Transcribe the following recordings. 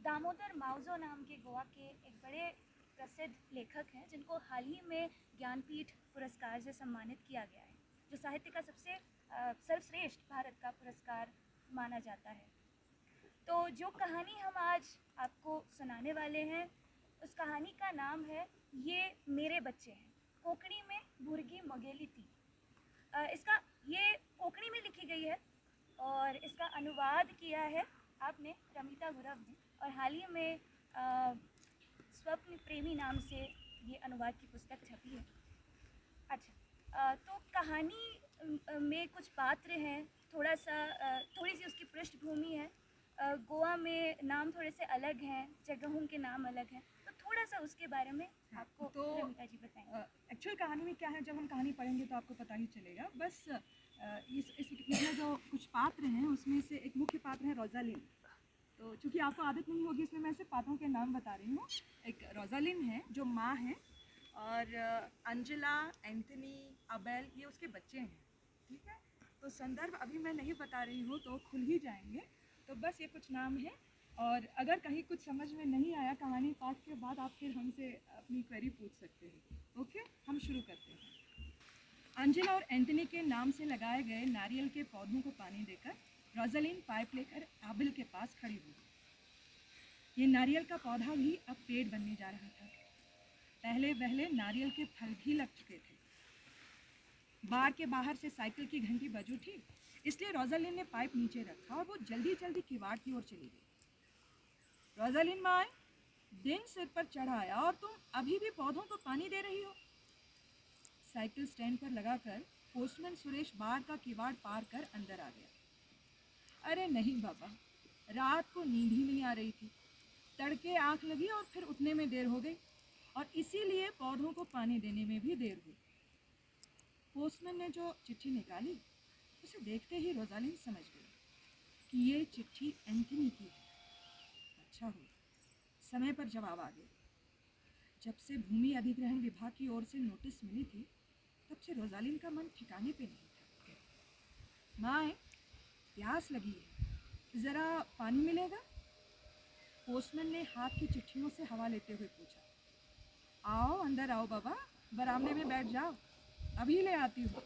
दामोदर मावजो नाम के गोवा के एक बड़े प्रसिद्ध लेखक हैं जिनको हाल ही में ज्ञानपीठ पुरस्कार से सम्मानित किया गया है, जो साहित्य का सबसे सर्वश्रेष्ठ भारत का पुरस्कार माना जाता है। तो जो कहानी हम आज आपको सुनाने वाले हैं, उस कहानी का नाम है ये मेरे बच्चे हैं। कोंकणी में भुर्गी मगेली थी। इसका ये कोंकणी में लिखी गई है और इसका अनुवाद किया है आपने रमिता गुरव ने, और हाल ही में स्वप्न प्रेमी नाम से ये अनुवाद की पुस्तक छपी है। अच्छा, तो कहानी में कुछ पात्र हैं, थोड़ी सी उसकी पृष्ठभूमि है। गोवा में नाम थोड़े से अलग हैं, जगहों के नाम अलग हैं, तो थोड़ा सा उसके बारे में आपको तो रमिता जी बताएंगे। एक्चुअल कहानी में क्या है, जब हम कहानी पढ़ेंगे तो आपको पता ही चलेगा। बस इसमें जो कुछ पात्र हैं उसमें से एक मुख्य पात्र है रोजालिन। तो चूँकि आपको आदत नहीं होगी इसलिए मैं सिर्फ पात्रों के नाम बता रही हूँ। एक रोजालिन है जो माँ है, और अंजला, एंथनी, अबेल ये उसके बच्चे हैं। ठीक है, तो संदर्भ अभी मैं नहीं बता रही हूँ तो खुल ही जाएंगे। तो बस ये कुछ नाम है, और अगर कहीं कुछ समझ में नहीं आया कहानी पाठ के बाद आप फिर हमसे अपनी क्वेरी पूछ सकते हैं। ओके, हम शुरू करते हैं। अंजला और एंथनी के नाम से लगाए गए नारियल के पौधों को पानी देकर रोजालिन पाइप लेकर आबिल के पास खड़ी हुई। ये नारियल का पौधा भी अब पेड़ बनने जा रहा था। पहले पहले नारियल के फल भी लग चुके थे। बार के बाहर से साइकिल की घंटी बज उठी, इसलिए रोजालिन ने पाइप नीचे रखा और वो जल्दी जल्दी किवाड़ की ओर चली गई। रोजालिन माँ, दिन सिर पर चढ़ा आया और तुम अभी भी पौधों को पानी दे रही हो। साइकिल स्टैंड पर लगाकर पोस्टमैन सुरेश बार का किवाड़ पार कर अंदर आ गया। अरे नहीं बाबा, रात को नींद ही नहीं आ रही थी। तड़के आंख लगी और फिर उठने में देर हो गई, और इसीलिए पौधों को पानी देने में भी देर हुई। पोस्टमैन ने जो चिट्ठी निकाली उसे देखते ही रोजालिन समझ गई कि ये चिट्ठी एंथनी की है। अच्छा हुआ समय पर जवाब आ गया। जब से भूमि अधिग्रहण विभाग की ओर से नोटिस मिली थी तब से रोजालिन का मन ठिकाने पे नहीं था। माँ, प्यास लगी है, ज़रा पानी मिलेगा? पोस्टमैन ने हाथ की चिट्ठियों से हवा लेते हुए पूछा। आओ अंदर आओ बाबा, बरामदे में बैठ जाओ, अभी ले आती हूँ।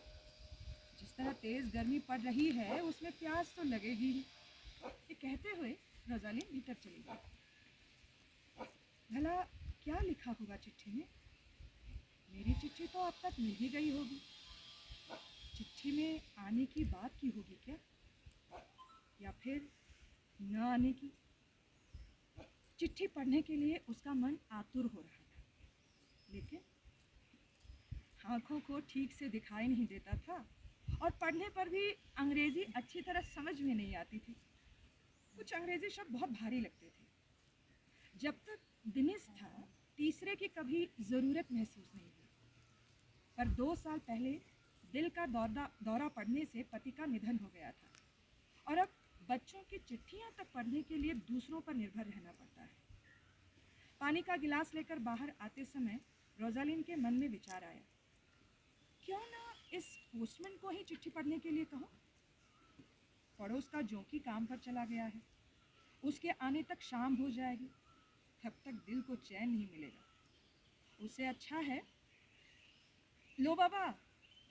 जिस तरह तेज़ गर्मी पड़ रही है उसमें प्यास तो लगेगी ही। ये कहते हुए रोजालिन भीतर चली गई। भला क्या लिखा होगा चिट्ठी में? मेरी चिट्ठी तो अब तक मिल ही गई होगी। चिट्ठी में आने की बात की होगी क्या, या फिर न आने की? चिट्ठी पढ़ने के लिए उसका मन आतुर हो रहा था, लेकिन आँखों को ठीक से दिखाई नहीं देता था और पढ़ने पर भी अंग्रेजी अच्छी तरह समझ में नहीं आती थी। कुछ अंग्रेजी शब्द बहुत भारी लगते थे। जब तक दिनेश था तीसरे की कभी ज़रूरत महसूस नहीं हुई, पर 2 साल पहले दिल का दौरा पड़ने से पति का निधन हो गया था, और अब बच्चों की चिट्ठियां तक पढ़ने के लिए दूसरों पर निर्भर रहना पड़ता है। पानी का गिलास लेकर बाहर आते समय रोजालिन के मन में विचार आया, क्यों ना इस पोस्टमैन को ही चिट्ठी पढ़ने के लिए कहूँ। पड़ोस का जोंकी काम पर चला गया है, उसके आने तक शाम हो जाएगी, तब तक दिल को चैन नहीं मिलेगा। उससे अच्छा है, लो बाबा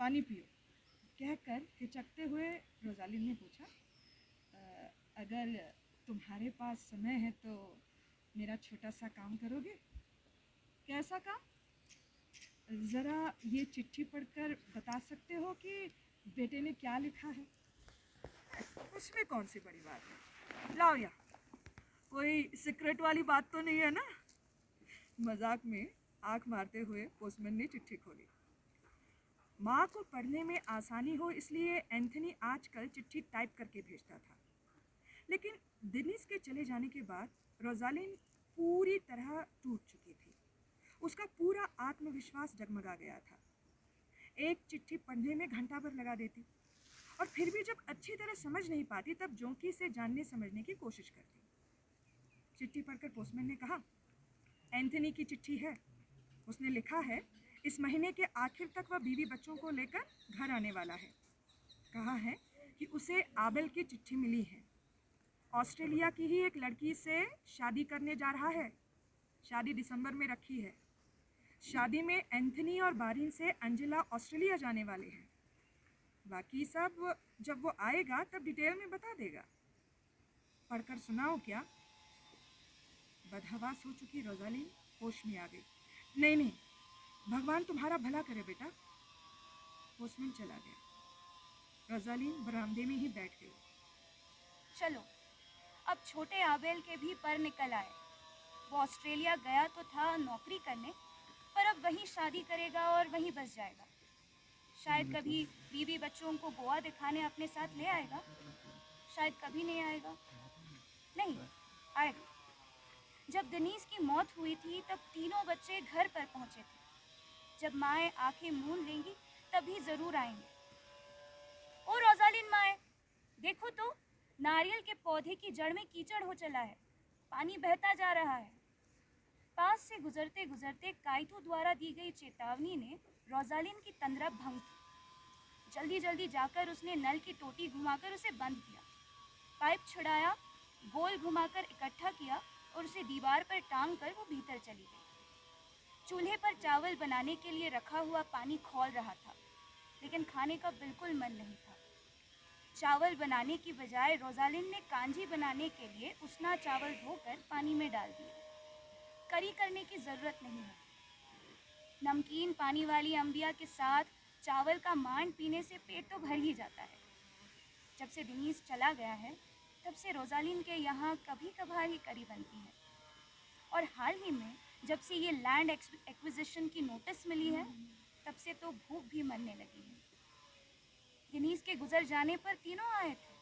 पानी पियो, कहकर हिचकते हुए रोजालिन ने पूछा, अगर तुम्हारे पास समय है तो मेरा छोटा सा काम करोगे? कैसा काम? ज़रा ये चिट्ठी पढ़कर बता सकते हो कि बेटे ने क्या लिखा है? उसमें कौन सी बड़ी बात है, लाओ यहाँ, कोई सीक्रेट वाली बात तो नहीं है ना? मजाक में आंख मारते हुए पोस्टमैन ने चिट्ठी खोली। माँ को पढ़ने में आसानी हो इसलिए एंथनी आजकल चिट्ठी टाइप करके भेजता था, लेकिन दिनेश के चले जाने के बाद रोजालिन पूरी तरह टूट चुकी थी। उसका पूरा आत्मविश्वास डगमगा गया था। एक चिट्ठी पढ़ने में घंटा भर लगा देती, और फिर भी जब अच्छी तरह समझ नहीं पाती तब जोंकी से जानने समझने की कोशिश करती। चिट्ठी पढ़कर पोस्टमैन ने कहा, एंथनी की चिट्ठी है। उसने लिखा है इस महीने के आखिर तक वह बीवी बच्चों को लेकर घर आने वाला है। कहा है कि उसे आबिल की चिट्ठी मिली है ऑस्ट्रेलिया की ही एक लड़की से शादी करने जा रहा है। शादी दिसंबर में रखी है। शादी में एंथनी और बारिन से अंजेला ऑस्ट्रेलिया जाने वाले हैं। बाकी सब जब वो आएगा तब डिटेल में बता देगा। पढ़कर सुनाओ क्या? बदहवास हो चुकी रोजालिन होश में आ गई। नहीं नहीं, भगवान तुम्हारा भला करे बेटा। पोस्टमैन चला गया। रोजालिन बरामदे में ही बैठ गई। चलो, अब छोटे आबेल के भी पर निकल आए। वो ऑस्ट्रेलिया गया तो था नौकरी करने, पर अब वहीं शादी करेगा और वहीं बस जाएगा। शायद कभी बीवी बच्चों को गोवा दिखाने अपने साथ ले आएगा, शायद कभी नहीं आएगा। नहीं आएगा। जब दनीस की मौत हुई थी तब तीनों बच्चे घर पर पहुंचे थे। जब माएँ आंखें मूंद लेंगी तभी जरूर आएंगे। ओ रोजालिन माए, देखो तो, नारियल के पौधे की जड़ में कीचड़ हो चला है, पानी बहता जा रहा है। पास से गुजरते गुजरते काइटू द्वारा दी गई चेतावनी ने रोजालिन की तंद्रा भंग की। जल्दी जल्दी जाकर उसने नल की टोटी घुमाकर उसे बंद किया, पाइप छुड़ाया, गोल घुमाकर इकट्ठा किया और उसे दीवार पर टांग कर वो भीतर चली गई। चूल्हे पर चावल बनाने के लिए रखा हुआ पानी खौल रहा था, लेकिन खाने का बिल्कुल मन नहीं था। चावल बनाने की बजाय रोजालिन ने कांजी बनाने के लिए उसना चावल धोकर पानी में डाल दिए। करी करने की ज़रूरत नहीं है। नमकीन पानी वाली अंबिया के साथ चावल का मांड पीने से पेट तो भर ही जाता है। जब से दिनीस चला गया है तब से रोजालिन के यहाँ कभी कभार ही करी बनती है। और हाल ही में जब से ये लैंड एक्विजिशन की नोटिस मिली है तब से तो भूख भी मरने लगी है। दिनीस के गुजर जाने पर तीनों आए थे।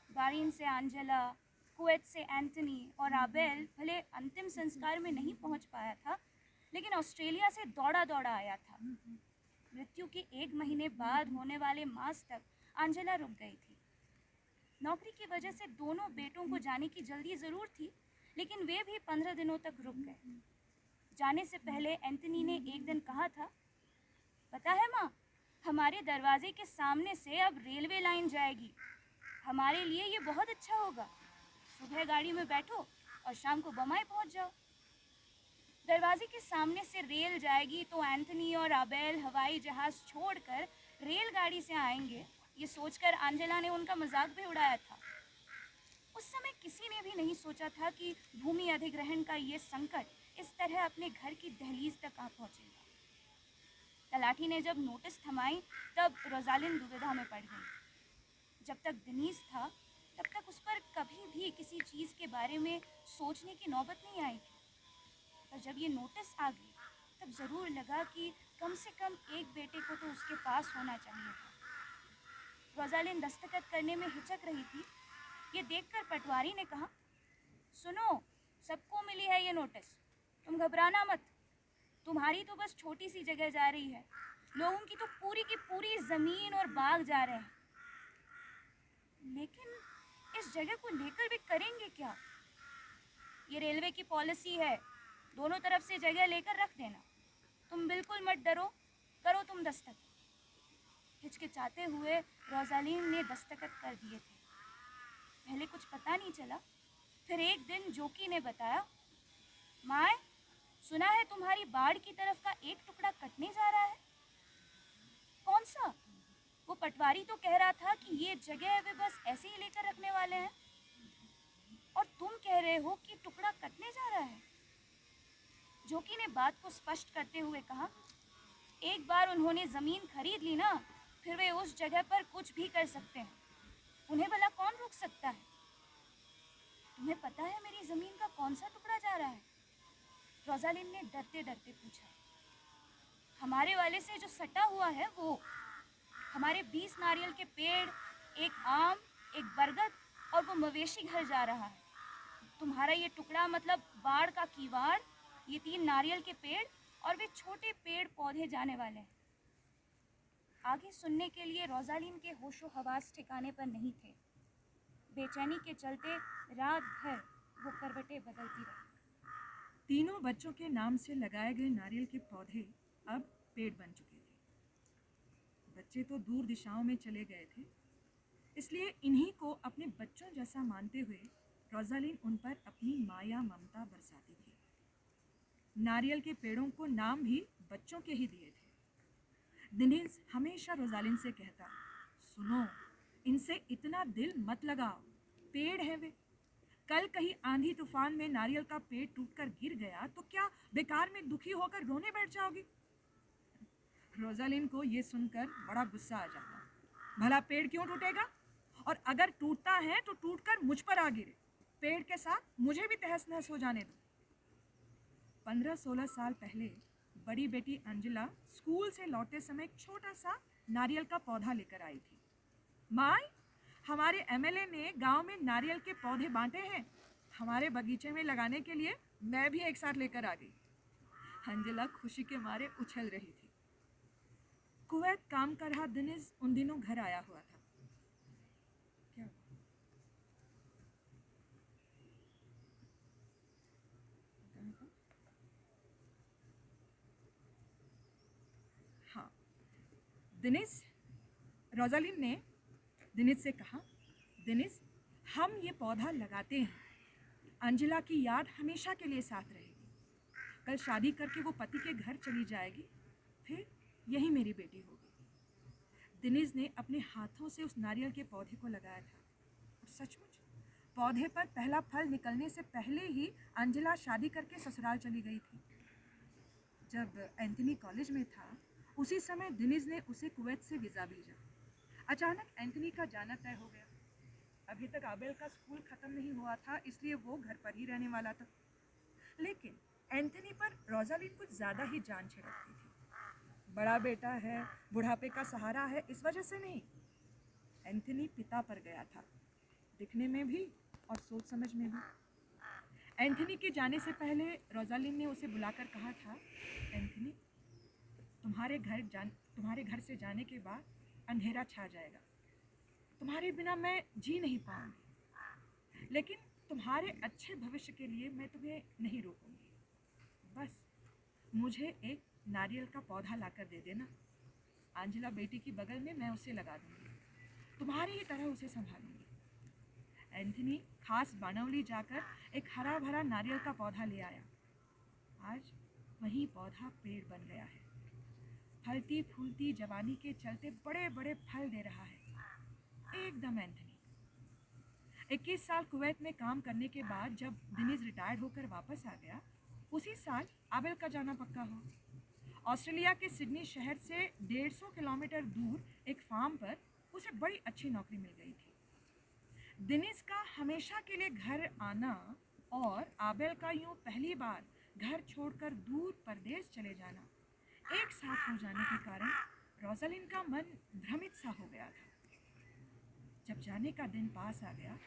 बारिन से एंजेला, कुवैत से एंथनी और आबेल भले अंतिम संस्कार में नहीं पहुंच पाया था, लेकिन ऑस्ट्रेलिया से दौड़ा दौड़ा आया था। मृत्यु के 1 महीने बाद होने वाले मास तक एंजेला रुक गई थी। नौकरी की वजह से दोनों बेटों को जाने की जल्दी ज़रूर थी, लेकिन वे भी 15 दिनों तक रुक गए। जाने से पहले एंथनी ने एक दिन कहा था, पता है माँ, हमारे दरवाजे के सामने से अब रेलवे लाइन जाएगी। हमारे लिए ये बहुत अच्छा होगा। सुबह गाड़ी में बैठो और शाम को बम्बई पहुंच जाओ। दरवाजे के सामने से रेल जाएगी तो एंथनी और आबेल हवाई जहाज़ छोड़कर रेलगाड़ी से आएंगे, ये सोचकर एंजेला ने उनका मजाक भी उड़ाया था। उस समय किसी ने भी नहीं सोचा था कि भूमि अधिग्रहण का ये संकट इस तरह अपने घर की दहलीज तक आ पहुंचेगा। तलाठी ने जब नोटिस थमाई तब रोजालिन दुविधा में पड़ गई। जब तक दिनीस था तब तक उस पर कभी भी किसी चीज़ के बारे में सोचने की नौबत नहीं आई थी, पर जब ये नोटिस आ गई तब ज़रूर लगा कि कम से कम एक बेटे को तो उसके पास होना चाहिए था। रोजालिन दस्तखत करने में हिचक रही थी। ये देखकर पटवारी ने कहा, सुनो, सबको मिली है ये नोटिस, तुम घबराना मत। तुम्हारी तो बस छोटी सी जगह जा रही है, लोगों की तो पूरी की पूरी ज़मीन और बाग जा रहे हैं। लेकिन इस जगह को लेकर वे करेंगे क्या? ये रेलवे की पॉलिसी है, दोनों तरफ से जगह लेकर रख देना। तुम बिल्कुल मत डरो, करो तुम दस्तखत। हिचकिचाते हुए रोजालिन ने दस्तखत कर दिए थे। पहले कुछ पता नहीं चला, फिर एक दिन जोकी ने बताया, माए, सुना है तुम्हारी बाड़ की तरफ का एक टुकड़ा कटने जा रहा है। कौन सा? वो पटवारी तो कह रहा था कि ये जगह वे बस ऐसे ही लेकर रखने वाले हैं, और तुम कह रहे हो कि टुकड़ा कटने जा रहा है। जोकी ने बात को स्पष्ट करते हुए कहा, एक बार उन्होंने ज़मीन खरीद ली ना, फिर वे उस जगह पर कुछ भी कर सकते हैं। उन्हें भला कौन रोक सकता है? तुम्हें पता है मेरी ज़मीन का कौन सा टुकड़ा जा रहा है? रोजालिन ने डरते डरते पूछा। हमारे वाले से जो सटा हुआ है वो। हमारे 20 नारियल के पेड़, एक आम, एक बरगद और वो मवेशी घर जा रहा है। तुम्हारा ये टुकड़ा मतलब बाड़ का कीवाड़, ये 3 नारियल के पेड़ और वे छोटे पेड़ पौधे जाने वाले हैं। आगे सुनने के लिए रोजालिन के होशो हवास ठिकाने पर नहीं थे। बेचैनी के चलते रात भर वो करवटें बदलती रही। तीनों बच्चों के नाम से लगाए गए नारियल के पौधे अब पेड़ बन चुके थे। बच्चे तो दूर दिशाओं में चले गए थे, इसलिए इन्हीं को अपने बच्चों जैसा मानते हुए रोजालिन उन पर अपनी माया ममता बरसाती थी। नारियल के पेड़ों को नाम भी बच्चों के ही दिए थे। दिनेश हमेशा रोजालिन से कहता, सुनो, इनसे इतना दिल मत लगाओ, पेड़ है वे। कल कहीं आंधी तूफान में नारियल का पेड़ टूटकर गिर गया तो क्या बेकार में दुखी होकर रोने बैठ जाओगी? रोजालिन को ये सुनकर बड़ा गुस्सा आ जाता। भला पेड़ क्यों टूटेगा? और अगर टूटता है तो टूटकर मुझ पर आ गिरे, पेड़ के साथ मुझे भी तहस नहस हो जाने दो। 15-16 साल पहले बड़ी बेटी अंजला स्कूल से लौटते समय एक छोटा सा नारियल का पौधा लेकर आई थी। माँ, हमारे एमएलए ने गांव में नारियल के पौधे बांटे हैं, हमारे बगीचे में लगाने के लिए मैं भी एक साथ लेकर आ गई। अंजला खुशी के मारे उछल रही थी। कुवैत काम कर रहा दिनेश उन दिनों घर आया हुआ था। क्या? हाँ, दिनेश, रोजालिन ने दिनेश से कहा, दिनेश, हम ये पौधा लगाते हैं, अंजला की याद हमेशा के लिए साथ रहेगी। कल शादी करके वो पति के घर चली जाएगी, फिर यही मेरी बेटी होगी। दिनेश ने अपने हाथों से उस नारियल के पौधे को लगाया था और सचमुच पौधे पर पहला फल निकलने से पहले ही अंजला शादी करके ससुराल चली गई थी। जब एंथनी कॉलेज में था, उसी समय दिनेश ने उसे कुवैत से वीज़ा भेजा। अचानक एंथनी का जाना तय हो गया। अभी तक आबेल का स्कूल खत्म नहीं हुआ था, इसलिए वो घर पर ही रहने वाला था। लेकिन एंथनी पर रोजालिन कुछ ज़्यादा ही जान छिड़कती थी। बड़ा बेटा है, बुढ़ापे का सहारा है, इस वजह से नहीं। एंथनी पिता पर गया था, दिखने में भी और सोच समझ में भी। एंथनी के जाने से पहले रोजालिन ने उसे बुलाकर कहा था, एंथनी, तुम्हारे घर से जाने के बाद अंधेरा छा जाएगा, तुम्हारे बिना मैं जी नहीं पाऊंगी, लेकिन तुम्हारे अच्छे भविष्य के लिए मैं तुम्हें नहीं रोकूंगी। बस मुझे एक नारियल का पौधा लाकर दे देना। अंजला बेटी की बगल में मैं उसे लगा दूंगी, तुम्हारी ही तरह उसे संभालूंगी। एंथनी खास बानवली जाकर एक हरा भरा नारियल का पौधा ले आया। आज वही पौधा पेड़ बन गया है, फलती फूलती जवानी के चलते बड़े बड़े फल दे रहा है, एकदम एंथनी। 21 साल कुवैत में काम करने के बाद जब दिनेश रिटायर्ड होकर वापस आ गया, उसी साल आबेल का जाना पक्का हुआ। ऑस्ट्रेलिया के सिडनी शहर से 150 किलोमीटर दूर एक फार्म पर उसे बड़ी अच्छी नौकरी मिल गई थी। दिनेश का हमेशा के लिए घर आना और आबेल का यूं पहली बार घर छोड़कर दूर परदेश चले जाना एक साथ हो जाने के कारण रोजालिन का मन भ्रमित सा हो गया था। जब जाने का दिन पास आ गया,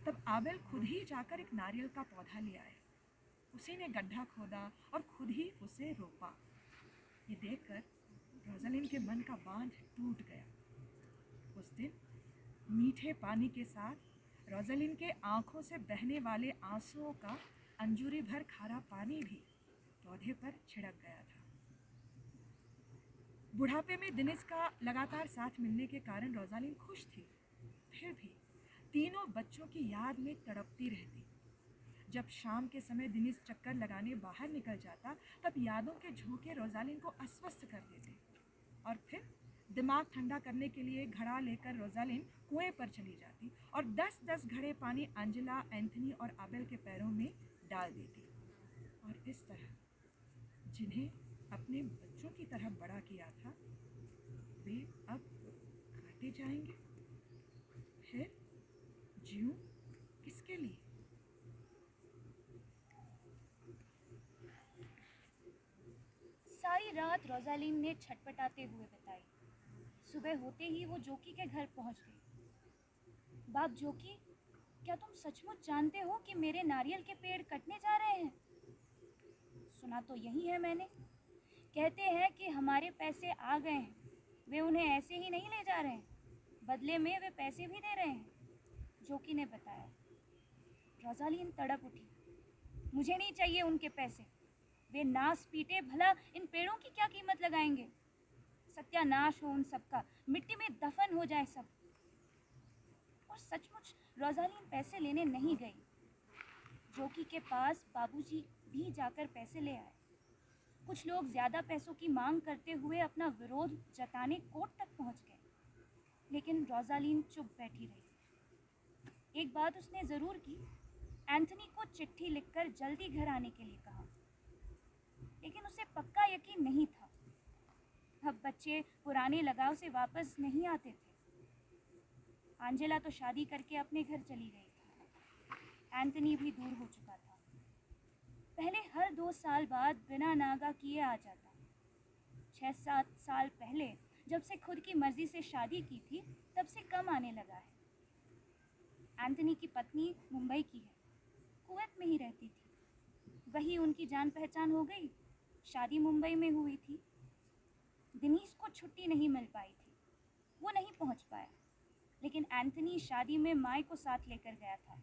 तब आबेल खुद ही जाकर एक नारियल का पौधा ले आया। उसी ने गड्ढा खोदा और खुद ही उसे रोपा। ये देखकर रोजालिन के मन का बांध टूट गया। उस दिन मीठे पानी के साथ रोजालिन के आंखों से बहने वाले आंसुओं का अंजूरी भर खारा पानी भी पौधे पर छिड़क गया था। बुढ़ापे में दिनेश का लगातार साथ मिलने के कारण रोजालिन खुश थी, फिर भी तीनों बच्चों की याद में तड़पती रहती। जब शाम के समय दिनेश चक्कर लगाने बाहर निकल जाता, तब यादों के झोंके रोजालिन को अस्वस्थ कर देते और फिर दिमाग ठंडा करने के लिए घड़ा लेकर रोजालिन कुएं पर चली जाती और 10-10 घड़े पानी अंजला, एंथनी और आबेल के पैरों में डाल देती। और इस तरह जिन्हें अपने बच्चों की तरह बड़ा किया था, वे अब काटे जाएंगे। फिर जीऊं किसके लिए? सारी रात रोजालिन ने छटपटाते हुए बिताई। सुबह होते ही वो जोकी के घर पहुंच गई। बाप जोकी, क्या तुम सचमुच जानते हो कि मेरे नारियल के पेड़ कटने जा रहे हैं? सुना तो यही है मैंने। कहते हैं कि हमारे पैसे आ गए हैं, वे उन्हें ऐसे ही नहीं ले जा रहे हैं, बदले में वे पैसे भी दे रहे हैं, जोकी ने बताया। रोजालिन तड़प उठी। मुझे नहीं चाहिए उनके पैसे, वे नास पीटे, भला इन पेड़ों की क्या कीमत लगाएंगे? सत्यानाश हो उन सबका, मिट्टी में दफन हो जाए सब। और सचमुच रोजालीन पैसे लेने नहीं गई। जोकी के पास बाबूजी भी जाकर पैसे ले आए। कुछ लोग ज्यादा पैसों की मांग करते हुए अपना विरोध जताने कोर्ट तक पहुंच गए, लेकिन रोजालीन चुप बैठी रही। एक बात उसने जरूर की, एंथनी को चिट्ठी लिखकर जल्दी घर आने के लिए कहा, लेकिन उसे पक्का यकीन नहीं था। अब बच्चे पुराने लगाव से वापस नहीं आते थे। आंजेला तो शादी करके अपने घर चली गई थी। एंथनी भी दूर हो चुका था। पहले हर 2 साल बाद बिना नागा किए आ जाता। 6-7 साल पहले जब से खुद की मर्जी से शादी की थी, तब से कम आने लगा है। एंथनी की पत्नी मुंबई की है, कुवैत में ही रहती थी। वही उनकी जान पहचान हो गई। शादी मुंबई में हुई थी। दिनीज को छुट्टी नहीं मिल पाई थी, वो नहीं पहुंच पाया। लेकिन एंथनी शादी में माई को साथ लेकर गया था।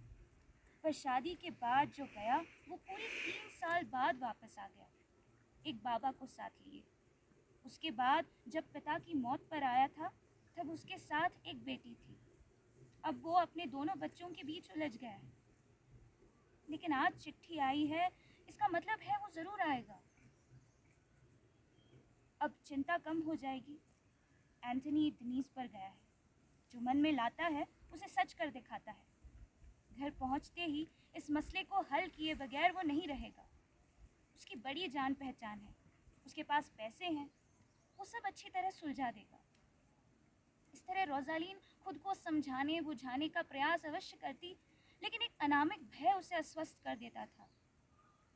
पर शादी के बाद जो गया, वो पूरे 3 साल बाद वापस आ गया, एक बाबा को साथ लिए। उसके बाद जब पिता की मौत पर आया था, तब उसके साथ एक बेटी थी। अब वो अपने दोनों बच्चों के बीच उलझ गया है। लेकिन आज चिट्ठी आई है, इसका मतलब है वो जरूर आएगा। अब चिंता कम हो जाएगी। एंथनी दिनीज पर गया है। जो मन में लाता है उसे सच कर दिखाता है। घर पहुंचते ही इस मसले को हल किए बगैर वो नहीं रहेगा। उसकी बड़ी जान पहचान है, उसके पास पैसे हैं, वो सब अच्छी तरह सुलझा देगा। इस तरह रोजालीन खुद को समझाने बुझाने का प्रयास अवश्य करती, लेकिन एक अनामिक भय उसे अस्वस्थ कर देता था।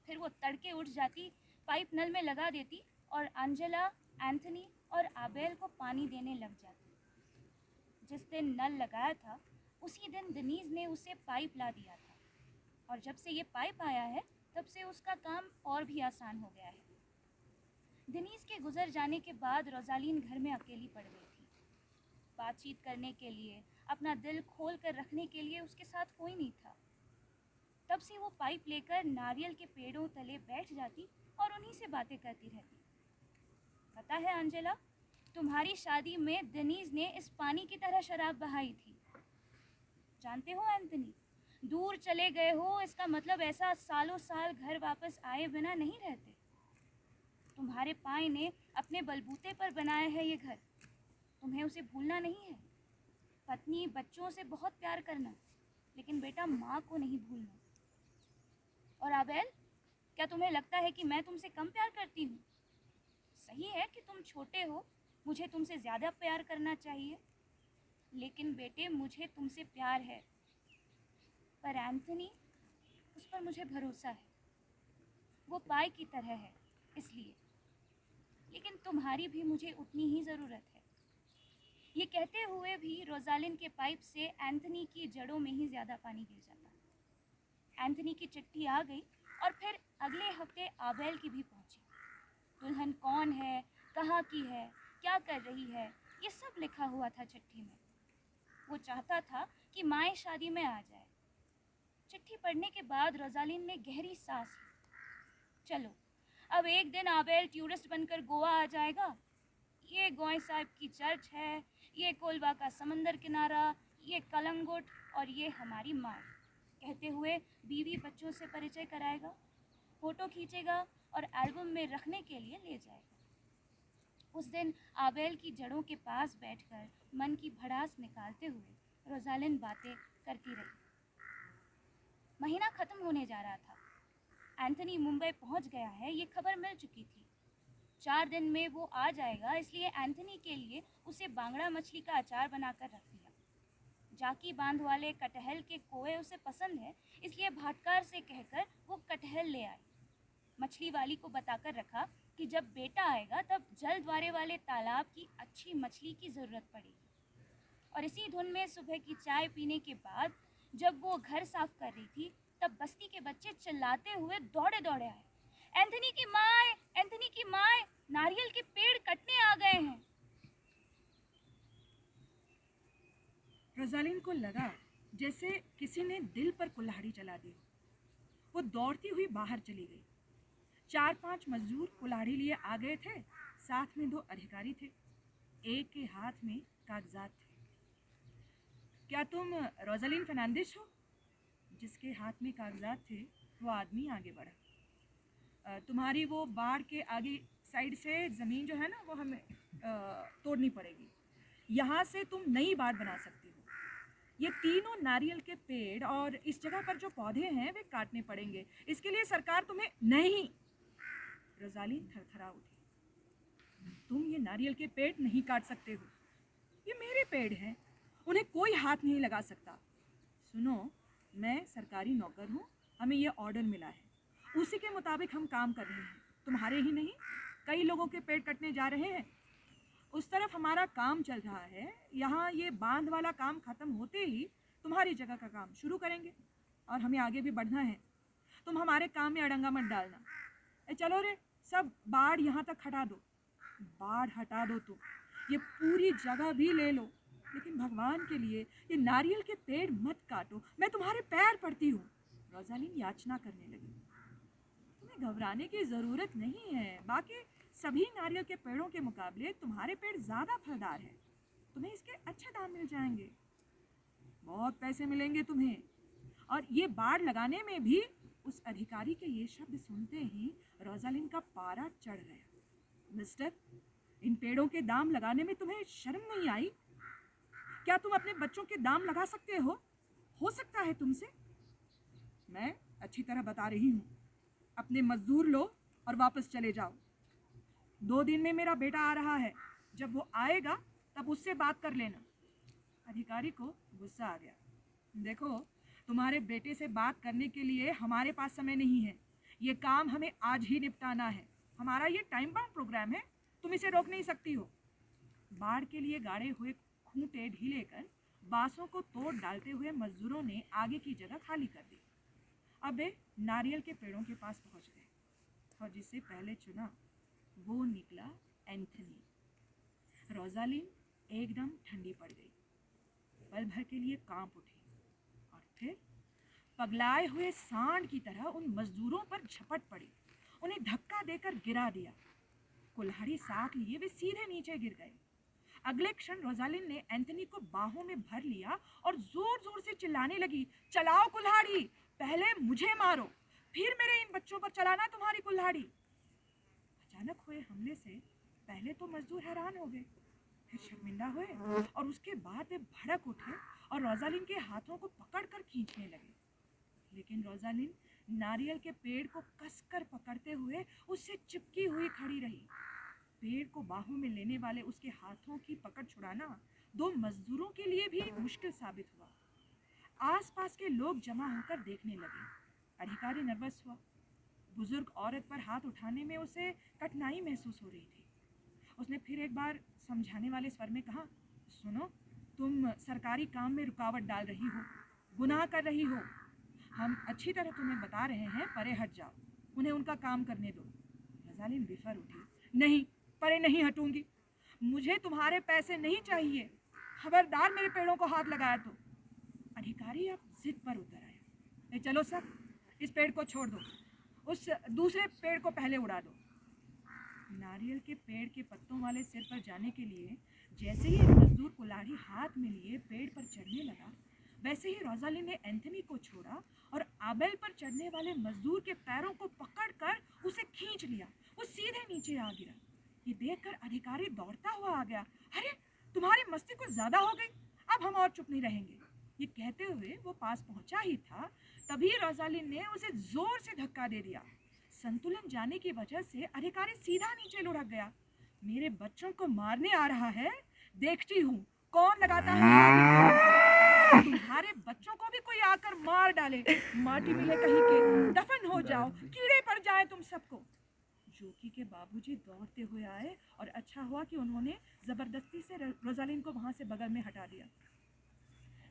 फिर वो तड़के उठ जाती, पाइप नल में लगा देती और आंजेला, एंथनी और आबेल को पानी देने लग जाती। जिस दिन नल लगाया था, उसी दिन दिनीज ने उसे पाइप ला दिया था, और जब से ये पाइप आया है, तब से उसका काम और भी आसान हो गया है। दिनीज के गुजर जाने के बाद रोजालीन घर में अकेली पड़ गई थी। बातचीत करने के लिए, अपना दिल खोल कर रखने के लिए उसके साथ कोई नहीं था। तब से वो पाइप लेकर नारियल के पेड़ों तले बैठ जाती और उन्हीं से बातें करती रहती। पता है आंजेला, तुम्हारी शादी में दिनीज ने इस पानी की तरह शराब बहाई थी। जानते हो एंथनी, दूर चले गए हो, इसका मतलब ऐसा सालों साल घर वापस आए बिना नहीं रहते। तुम्हारे पाई ने अपने बलबूते पर बनाया है ये घर, तुम्हें उसे भूलना नहीं है। पत्नी बच्चों से बहुत प्यार करना, लेकिन बेटा माँ को नहीं भूलना। और आबेल, क्या तुम्हें लगता है कि मैं तुमसे कम प्यार करती हूँ? सही है कि तुम छोटे हो, मुझे तुमसे ज़्यादा प्यार करना चाहिए, लेकिन बेटे मुझे तुमसे प्यार है। पर एंथनी, उस पर मुझे भरोसा है। वो पाई की तरह है, इसलिए। लेकिन तुम्हारी भी मुझे उतनी ही ज़रूरत है। ये कहते हुए भी रोजालिन के पाइप से एंथनी की जड़ों में ही ज़्यादा पानी गिर जाता। एंथनी की चिट्ठी आ गई और फिर अगले हफ्ते आबेल की भी पहुंची। दुल्हन कौन है, कहाँ की है, क्या कर रही है, ये सब लिखा हुआ था चिट्ठी में। वो चाहता था कि माए शादी में आ जाए। चिट्ठी पढ़ने के बाद रोजालिन ने गहरी सांस ली। चलो, अब एक दिन आबेल टूरिस्ट बनकर गोवा आ जाएगा। ये गोय साहिब की चर्च है, ये कोलवा का समंदर किनारा, ये कलंगुट और ये हमारी माँ। कहते हुए बीवी बच्चों से परिचय कराएगा, फोटो खींचेगा और एल्बम में रखने के लिए ले जाएगा। उस दिन आबेल की जड़ों के पास बैठकर मन की भड़ास निकालते हुए रोजालिन बातें करती रही। महीना खत्म होने जा रहा था। एंथनी मुंबई पहुंच गया है, ये खबर मिल चुकी थी। 4 दिन में वो आ जाएगा, इसलिए एंथनी के लिए उसे बांगड़ा मछली का अचार बनाकर रख दिया। जाकी बांध वाले कटहल के कोए उसे पसंद है, इसलिए भाटकार से कहकर वो कटहल ले आई। मछली वाली को बताकर रखा कि जब बेटा आएगा तब जलद्वारे वाले तालाब की अच्छी मछली की ज़रूरत पड़ेगी। और इसी धुन में सुबह की चाय पीने के बाद जब वो घर साफ कर रही थी, तब बस्ती के बच्चे चिल्लाते हुए दौड़े दौड़े आए, एंथनी की माए, एंथनी की माए, नारियल के पेड़ कटने आ गए हैं। रोजालिन को लगा जैसे किसी ने दिल पर कुल्हाड़ी चला दी। वो दौड़ती हुई बाहर चली गई। 4-5 मजदूर कुल्हाड़ी लिए आ गए थे, साथ में 2 अधिकारी थे। एक के हाथ में कागजात थे। क्या तुम रोजालिन फर्नांडिस हो? जिसके हाथ में कागजात थे वो आदमी आगे बढ़ा। तुम्हारी वो बाड़ के आगे साइड से ज़मीन जो है ना वो हमें तोड़नी पड़ेगी। यहाँ से तुम नई बाड़ बना सकती हो। ये तीनों नारियल के पेड़ और इस जगह पर जो पौधे हैं वे काटने पड़ेंगे। इसके लिए सरकार तुम्हें नहीं। रोजालिन थरथरा उठी। तुम ये नारियल के पेड़ नहीं काट सकते हो। ये मेरे पेड़ हैं, उन्हें कोई हाथ नहीं लगा सकता। सुनो, मैं सरकारी नौकर हूँ, हमें ये ऑर्डर मिला है, उसी के मुताबिक हम काम कर रहे हैं। तुम्हारे ही नहीं, कई लोगों के पेड़ कटने जा रहे हैं। उस तरफ हमारा काम चल रहा है, यहाँ ये बांध वाला काम खत्म होते ही तुम्हारी जगह का काम शुरू करेंगे और हमें आगे भी बढ़ना है। तुम हमारे काम में अड़ंगा मत डालना। चलो रे, सब बाढ़ यहाँ तक हटा दो। बाढ़ हटा दो तुम, ये पूरी जगह भी ले लो, लेकिन भगवान के लिए ये नारियल के पेड़ मत काटो। मैं तुम्हारे पैर पड़ती हूँ। रोजालिन याचना करने लगी। तुम्हें घबराने की ज़रूरत नहीं है। बाकी सभी नारियल के पेड़ों के मुकाबले तुम्हारे पेड़ ज़्यादा फलदार है। तुम्हें इसके अच्छे दाम मिल जाएंगे, बहुत पैसे मिलेंगे तुम्हें। और ये बाड़ लगाने में भी। उस अधिकारी के ये शब्द सुनते ही रोजालिन का पारा चढ़ गया। मिस्टर, इन पेड़ों के दाम लगाने में तुम्हें शर्म नहीं आई? क्या तुम अपने बच्चों के दाम लगा सकते हो? हो सकता है तुमसे। मैं अच्छी तरह बता रही हूँ, अपने मजदूर लो और वापस चले जाओ। 2 दिन में मेरा बेटा आ रहा है, जब वो आएगा तब उससे बात कर लेना। अधिकारी को गुस्सा आ गया। देखो, तुम्हारे बेटे से बात करने के लिए हमारे पास समय नहीं है। ये काम हमें आज ही निपटाना है। हमारा ये टाइम बाउंड प्रोग्राम है, तुम इसे रोक नहीं सकती हो। बाढ़ के लिए गाड़े हुए खूंटे ढीले कर बांसों को तोड़ डालते हुए मजदूरों ने आगे की जगह खाली कर दी। अब वे नारियल के पेड़ों के पास पहुंच गए और जिसे पहले चुना वो निकला एंथनी। रोजालिन एकदम ठंडी पड़ गई, पल भर के लिए कांप उठी और फिर पगलाए हुए सांड की तरह उन मजदूरों पर झपट पड़ी, उन्हें धक्का देकर गिरा दिया। कुल्हाड़ी साथ लिए वे सीधे नीचे गिर गए। अगले क्षण रोजालिन ने एंथनी को बाहों में भर लिया और जोर जोर से चिल्लाने लगी, चलाओ कुल्हाड़ी, पहले मुझे मारो, फिर मेरे इन बच्चों पर चलाना तुम्हारी कुल्हाड़ी। अचानक हुए हमले से पहले तो मजदूर हैरान हो गए, फिर शर्मिंदा हुए और उसके बाद वे भड़क उठे और रोजालिन के हाथों को पकड़कर खींचने लगे। लेकिन रोजालिन नारियल के पेड़ को कसकर पकड़ते हुए उससे चिपकी हुई खड़ी रही। पेड़ को बाहों में लेने वाले उसके हाथों की पकड़ छुड़ाना 2 मजदूरों के लिए भी मुश्किल साबित हुआ। आसपास के लोग जमा होकर देखने लगे। अधिकारी नर्वस हुआ। बुजुर्ग औरत पर हाथ उठाने में उसे कठिनाई महसूस हो रही थी। उसने फिर एक बार समझाने वाले स्वर में कहा, सुनो, तुम सरकारी काम में रुकावट डाल रही हो, गुनाह कर रही हो। हम अच्छी तरह तुम्हें बता रहे हैं, परे हट जाओ, उन्हें उनका काम करने दो। रोजालिन बिफर उठी। नहीं, परे नहीं हटूंगी। मुझे तुम्हारे पैसे नहीं चाहिए। खबरदार मेरे पेड़ों को हाथ लगाया तो। अधिकारी अब जिद पर उतर आया। चलो सब, इस पेड़ को छोड़ दो, उस दूसरे पेड़ को पहले उड़ा दो। नारियल के पेड़ के पत्तों वाले सिर पर जाने के लिए जैसे ही एक मजदूर कुल्हाड़ी हाथ में लिए पेड़ पर चढ़ने लगा, वैसे ही रोजालिन ने एंथनी को छोड़ा और आबेल पर चढ़ने वाले मजदूर के पैरों को पकड़कर उसे खींच लिया। वो सीधे नीचे आ गिरा। ये देखकर अधिकारी दौड़ता हुआ आ गया। अरे, तुम्हारी मस्ती कुछ ज्यादा हो गई, अब हम और चुप नहीं रहेंगे। ये कहते हुए वो पास पहुंचा ही था, तभी रोजालिन ने उसे जोर से धक्का दे दिया। संतुलन जाने की वजह से अधिकारी सीधा नीचे लुढ़क गया। मेरे बच्चों को मारने आ रहा है, देखती हूँ कौन लगाता है। तुम्हारे बच्चों को भी कोई आकर मार डाले, माटी मिले कहीं के, दफन हो जाओ, कीड़े पड़ जाए तुम सबको। जोकी के बाबूजी दौड़ते हुए आए और अच्छा हुआ कि उन्होंने जबरदस्ती से रोजालिन को वहां से बगल में हटा दिया,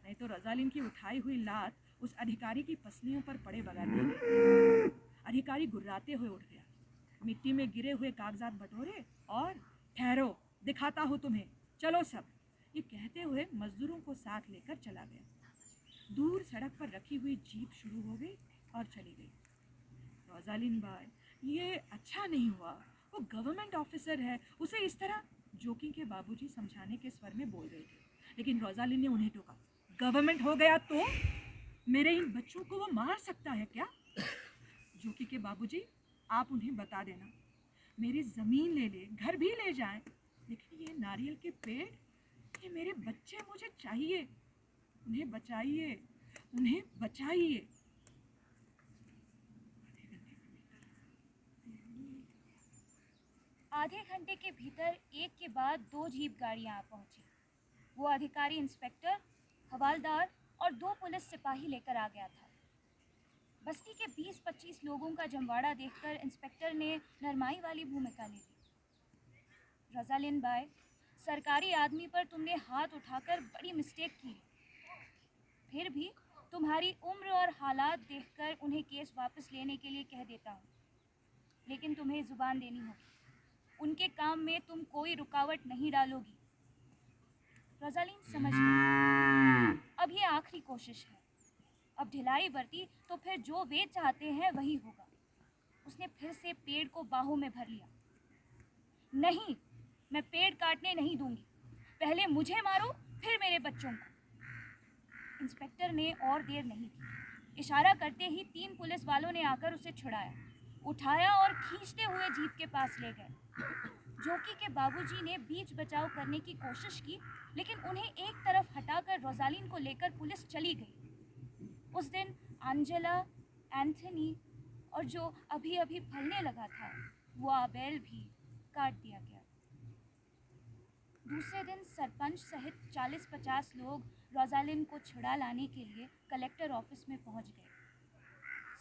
नहीं तो रोजालिन की उठाई हुई लात उस अधिकारी की पसलियों पर पड़े बगैर नहीं गई। अधिकारी गुर्राते हुए उठ गया, मिट्टी में गिरे हुए कागजात बटोरे और ठहरो, दिखाता हूँ तुम्हें, चलो सब। ये कहते हुए मजदूरों को साथ लेकर चला गया। दूर सड़क पर रखी हुई जीप शुरू हो गई और चली गई। रोजालिन बाय, ये अच्छा नहीं हुआ, वो गवर्नमेंट ऑफिसर है, उसे इस तरह जोकी के बाबूजी समझाने के स्वर में बोल रहे थे। लेकिन रोजालिन ने उन्हें टोका, गवर्नमेंट हो गया तो मेरे इन बच्चों को वो मार सकता है क्या? जोकी के बाबूजी, आप उन्हें बता देना, मेरी ज़मीन ले ले, घर भी ले जाएं, लेकिन ये नारियल के पेड़, ये मेरे बच्चे मुझे चाहिए। उन्हें बचाइए, उन्हें बचाइए। आधे घंटे के भीतर एक के बाद दो जीप गाड़ियां आ पहुंची। वो अधिकारी इंस्पेक्टर, हवालदार और दो पुलिस सिपाही लेकर आ गया था। बस्ती के 20-25 लोगों का जमवाड़ा देखकर इंस्पेक्टर ने नरमाई वाली भूमिका ले ली। रोजालिन बाय, सरकारी आदमी पर तुमने हाथ उठाकर बड़ी मिस्टेक की। फिर भी तुम्हारी उम्र और हालात देखकर उन्हें केस वापस लेने के लिए कह देता हूँ, लेकिन तुम्हें जुबान देनी होगी। उनके काम में तुम कोई रुकावट नहीं डालोगी। रोजालिन समझ गई, अब ये आखिरी कोशिश है। अब ढिलाई बरती तो फिर जो वे चाहते हैं वही होगा। उसने फिर से पेड़ को बाहों में भर लिया। नहीं, मैं पेड़ काटने नहीं दूंगी। पहले मुझे मारो, फिर मेरे बच्चों को। इंस्पेक्टर ने और देर नहीं की। इशारा करते ही 3 पुलिस वालों ने आकर उसे छुड़ाया, उठाया और खींचते हुए जीप के पास ले गए। जोकी के बाबूजी ने बीच बचाव करने की कोशिश की, लेकिन उन्हें एक तरफ हटाकर रोजालिन को लेकर पुलिस चली गई। उस दिन एंजेला, एंथनी और जो अभी अभी फलने लगा था, वो आबेल भी काट दिया गया। दूसरे दिन सरपंच सहित 40-50 लोग रोजालिन को छुड़ा लाने के लिए कलेक्टर ऑफिस में पहुंच गए।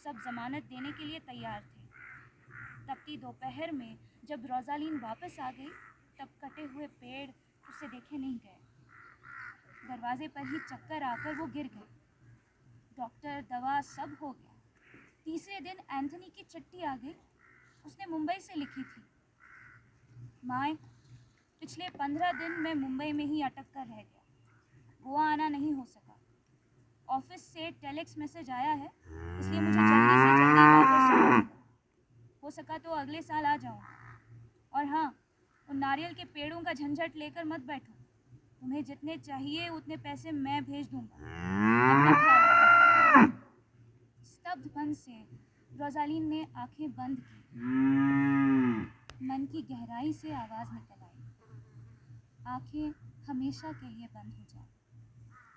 सब जमानत देने के लिए तैयार थे। तपती दोपहर में जब रोजालिन वापस आ गई, तब कटे हुए पेड़ उसे देखे नहीं गए। दरवाजे पर ही चक्कर आकर वो गिर गई। डॉक्टर, दवा सब हो गया। तीसरे दिन एंथनी की चिट्ठी आ गई। उसने मुंबई से लिखी थी, माए, पिछले 15 दिन मैं मुंबई में ही अटक कर रह गया। गोवा आना नहीं हो सका। ऑफिस से टेलेक्स मैसेज आया है, इसलिए मुझे जल्दी से जल्दी वापस जाना होगा। हो सका तो अगले साल आ जाऊँगा। और हाँ, उन नारियल के पेड़ों का झंझट लेकर मत बैठो। तुम्हें जितने चाहिए उतने पैसे मैं भेज दूंगा। अपना ख्याल रखना। स्तब्ध मन से रोजालिन ने आंखें बंद की। मन की गहराई से आवाज निकल आई, आंखें हमेशा के लिए बंद हो जाए।